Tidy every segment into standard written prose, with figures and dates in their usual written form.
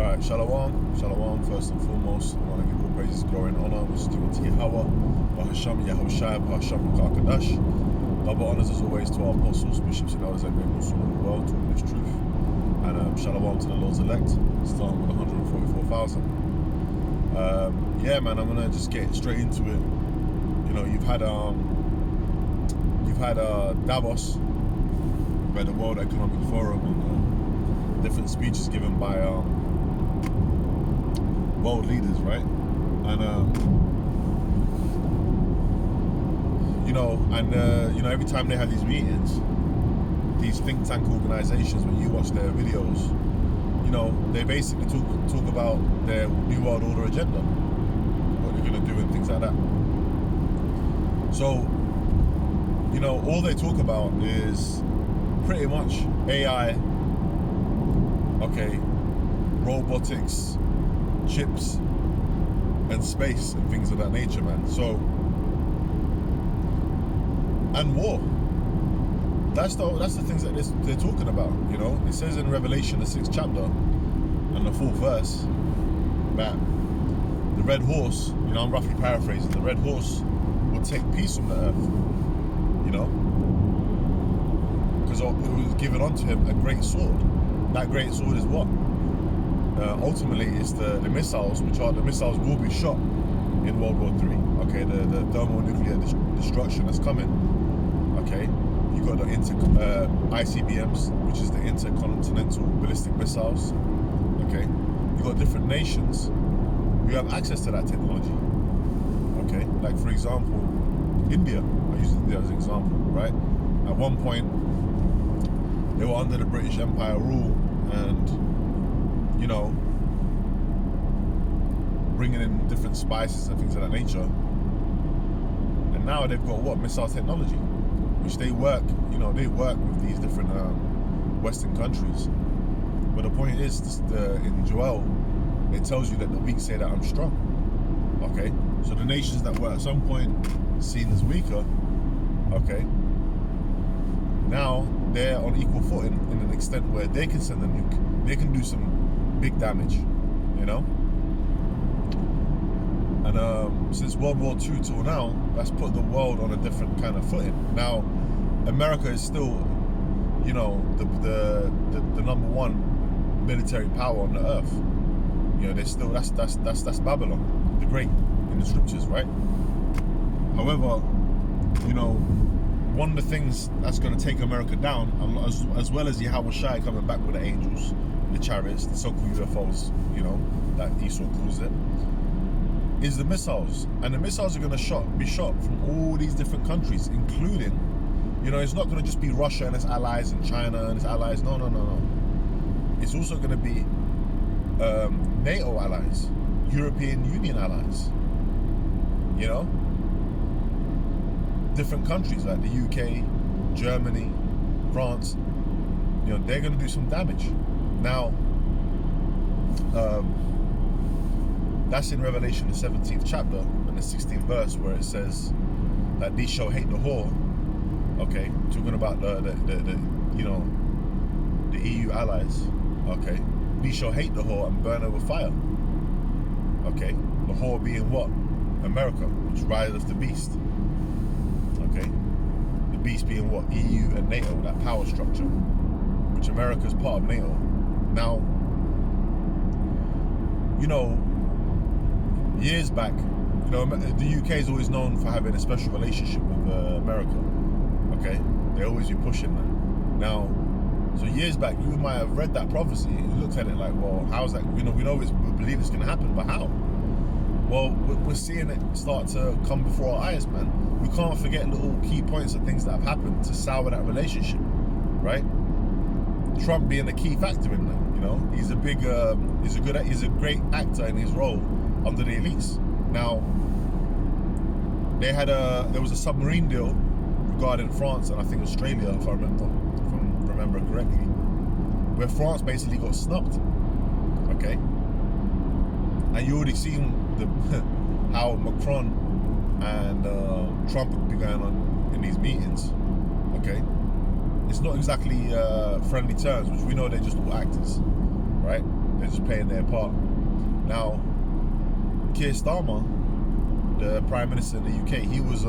Alright, Shalom, Shalom, first and foremost. I want to give all praises, glory, and honor, which is due unto Yahweh, Bahasham, Yahushai, Bahasham, Kakadash. Double honors as always to our apostles, bishops, and elders that great Muslim of the world, talking this truth. And Shalom to the Lord's elect, starting with 144,000. Yeah, man, I'm gonna just get straight into it. You know, you've had Davos, by the World Economic Forum, and different speeches given by world leaders, right? And every time they have these meetings, these think tank organizations, when you watch their videos, you know, they basically talk about their New World Order agenda, what they're gonna do and things like that. So, you know, all they talk about is pretty much AI, okay, robotics, chips, and space and things of that nature, man. So, and war. That's the things that they're talking about. You know, it says in Revelation, the 6th chapter and the 4th verse, that the red horse, you know, I'm roughly paraphrasing, the red horse will take peace from the earth. You know, because it was given unto him a great sword. That great sword is what? Ultimately, it's the missiles, which are the missiles will be shot in World War III. Okay, the thermonuclear destruction that's coming. Okay, you got the ICBMs, which is the intercontinental ballistic missiles. Okay, you got different nations who have access to that technology. Okay, like for example, India. I use India as an example, right? At one point, they were under the British Empire rule, and you know, bringing in different spices and things of that nature. And now they've got what? Missile technology, which they work with these different Western countries. But the point is, in Joel, it tells you that the weak say that I'm strong. Okay, so the nations that were at some point seen as weaker, okay, now they're on equal footing in an extent where they can send a nuke. They can do some big damage, you know. And since World War II till now, that's put the world on a different kind of footing. Now, America is still, you know, the number one military power on the earth. You know, they're still that's Babylon, the Great, in the scriptures, right? However, you know, one of the things that's going to take America down, as well as Yahushai coming back with the angels, the chariots, the so-called UFOs, you know, that Esau calls it, is the missiles. And the missiles are going to be shot from all these different countries, including, you know, it's not going to just be Russia and its allies and China and its allies. No. It's also going to be NATO allies, European Union allies, you know, different countries like the UK, Germany, France, you know, they're going to do some damage. Now, that's in Revelation, the 17th chapter and the 16th verse, where it says that these shall hate the whore. Okay, talking about the EU allies. Okay, these shall hate the whore and burn her with fire. Okay, the whore being what? America, which rideth the beast. Okay, the beast being what? EU and NATO, that power structure, which America is part of NATO. Now, you know, years back, you know, the UK is always known for having a special relationship with America. Okay, they always be pushing that. Now, so years back, you might have read that prophecy and looked at it like, well, how's that? You know, we believe it's going to happen, but how? Well, we're seeing it start to come before our eyes, man. We can't forget little key points of things that have happened to sour that relationship, right? Trump being a key factor in that, you know. He's a great actor in his role under the elites. Now, there was a submarine deal regarding France and I think Australia, if I remember correctly, where France basically got snubbed. Okay, and you already seen how Macron and Trump have been going on in these meetings. Okay, it's not exactly friendly terms, which we know they're just all actors, right? They're just playing their part. Now, Keir Starmer, the Prime Minister in the UK, he was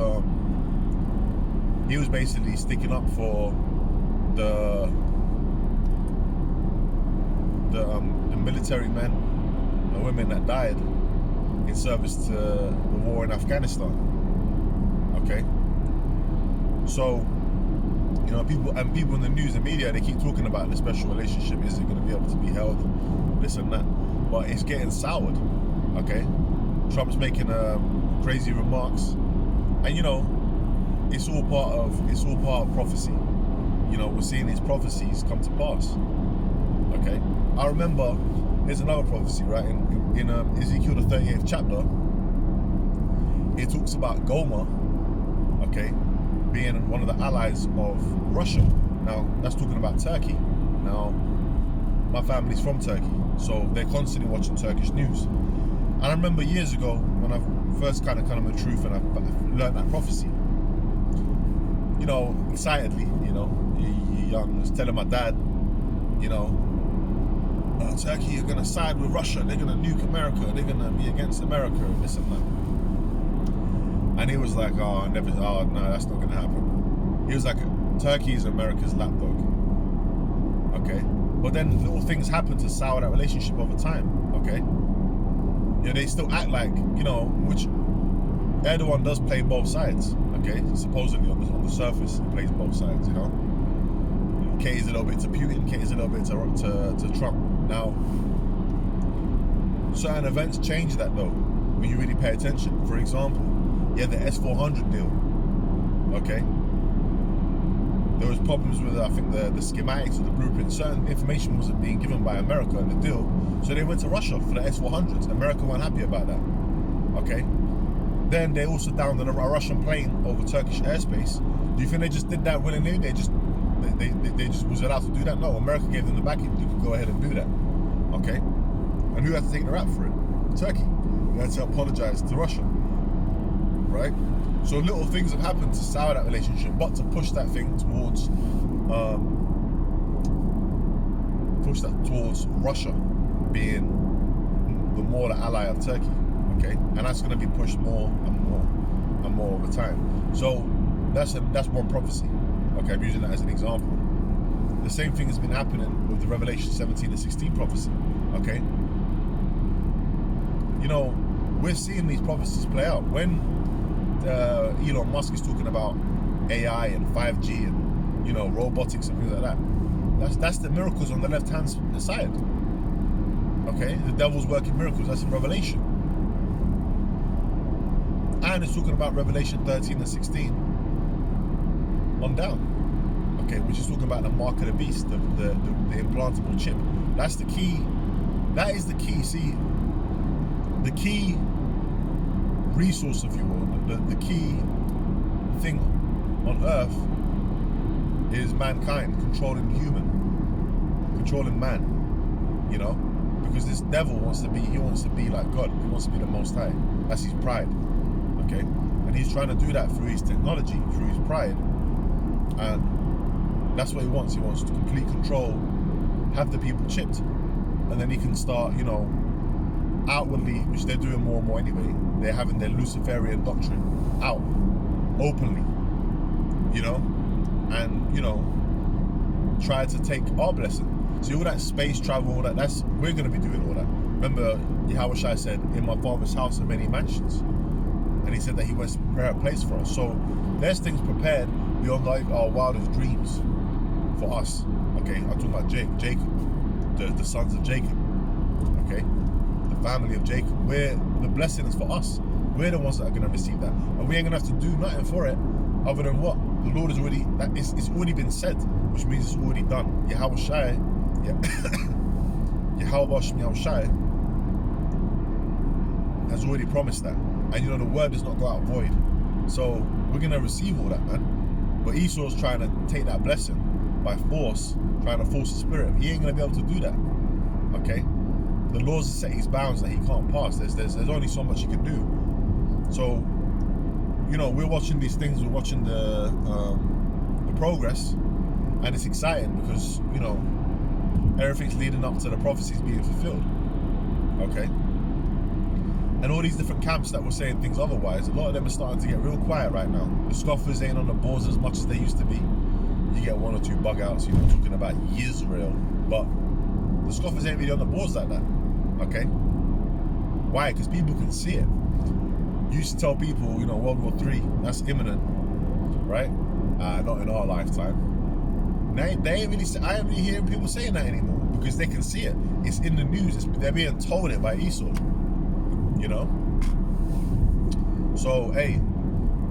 basically sticking up for the military men and women that died in service to the war in Afghanistan. Okay, so people in the news and media, they keep talking about the special relationship. Is it going to be able to be held? This and that, but it's getting soured. Okay, Trump's making crazy remarks, and it's all part of prophecy. We're seeing these prophecies come to pass. Okay, I remember there's another prophecy, right? In Ezekiel the 38th chapter, it talks about Gomer, okay, being one of the allies of Russia. Now, that's talking about Turkey. Now, my family's from Turkey, so they're constantly watching Turkish news. And I remember years ago when I first kind of the truth and I learned that prophecy. Excitedly, you're young, I was telling my dad, Turkey are going to side with Russia, they're going to nuke America, they're going to be against America, and this and that. And he was like, no, that's not going to happen. He was like, Turkey is America's lapdog. Okay? But then little things happen to sour that relationship over time. Okay? They still act like, which Erdogan does play both sides. Okay? Supposedly on the surface, he plays both sides, caters a little bit to Putin, caters a little bit to Trump. Now, certain events change that though, when you really pay attention. For example, the S-400 deal, okay? There was problems with, I think, the schematics or the blueprint. Certain information wasn't being given by America in the deal, so they went to Russia for the S-400s. America weren't happy about that, okay? Then they also downed a Russian plane over Turkish airspace. Do you think they just did that willingly? They just was allowed to do that? No, America gave them the backing. You could go ahead and do that, okay? And who had to take the rap for it? Turkey. They had to apologize to Russia, right? So little things have happened to sour that relationship, but to push that thing towards Russia being the more the ally of Turkey, okay? And that's going to be pushed more and more and more over time. So that's one prophecy. Okay, I'm using that as an example. The same thing has been happening with the Revelation 17 and 16 prophecy. Okay, we're seeing these prophecies play out. When Elon Musk is talking about AI and 5G and robotics and things like that, that's the miracles on the left hand side. Okay, the devil's working miracles. That's in Revelation, and it's talking about Revelation 13 and 16 on down. Okay, which is talking about the mark of the beast, the implantable chip. That's the key. That is the key. See, the key resource, if you will, the key thing on earth is mankind controlling man. Because this devil wants to be like God. He wants to be the Most High. That's his pride. Okay, and he's trying to do that through his technology, through his pride. And that's what he wants. He wants to complete control, have the people chipped, and then he can start, outwardly, which they're doing more and more anyway. They're having their Luciferian doctrine out openly, and try to take our blessing. See, all that space travel, all that, we're going to be doing all that. Remember, Yahushua said, "In my Father's house are many mansions," and he said that he wants to prepare a place for us. So there's things prepared beyond our wildest dreams for us. Okay, I'm talking about Jacob, the sons of Jacob. Okay, the family of Jacob. The blessing is for us. We're the ones that are going to receive that, and we ain't going to have to do nothing for it other than what the Lord has already. It's already been said, which means it's already done. Yahushua has already promised that, and the word does not go out void. So we're going to receive all that, man. But Esau's trying to take that blessing by force, trying to force the spirit. He ain't going to be able to do that. Okay? The laws set his bounds that he can't pass. There's only so much he can do. So, we're watching these things. We're watching the progress, and it's exciting because everything's leading up to the prophecies being fulfilled. Okay? And all these different camps that were saying things otherwise, a lot of them are starting to get real quiet right now. The scoffers ain't on the boards as much as they used to be. You get one or two bug outs, talking about Israel, but the scoffers ain't really on the boards like that. Okay? Why? Because people can see it. You used to tell people, World War 3, that's imminent, right? Not in our lifetime. I ain't really hearing people saying that anymore because they can see it. It's in the news. They're being told it by Esau. So, hey,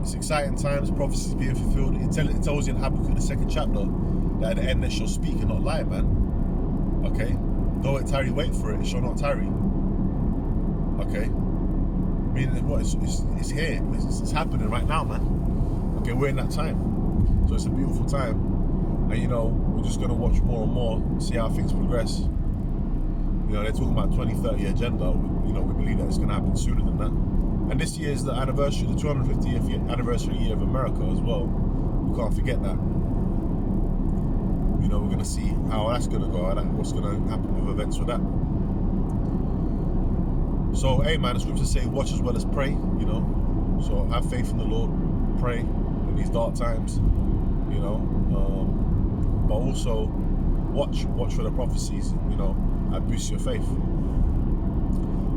it's exciting times. Prophecies being fulfilled. It tells you in Habakkuk, the 2nd chapter, that at the end it shall speak and not lie, man. Okay? Though it tarry, wait for it. It shall not tarry. Okay? Meaning what? It's here. It's happening right now, man. Okay, we're in that time. So it's a beautiful time. And, we're just going to watch more and more, see how things progress. They're talking about 2030 agenda. We believe that it's going to happen sooner than that. And this year is the anniversary, the 250th anniversary year of America as well. We can't forget that. We're going to see how that's going to go, and what's going to happen with events with that. So, hey man, the scriptures say watch as well as pray, So have faith in the Lord, pray in these dark times, but also watch for the prophecies, and boost your faith.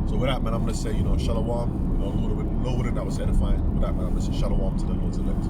So with that, man, I'm going to say, shalom. Lord willing, that was edifying. With that, man, I'm going to say shalom to the Lord's elect.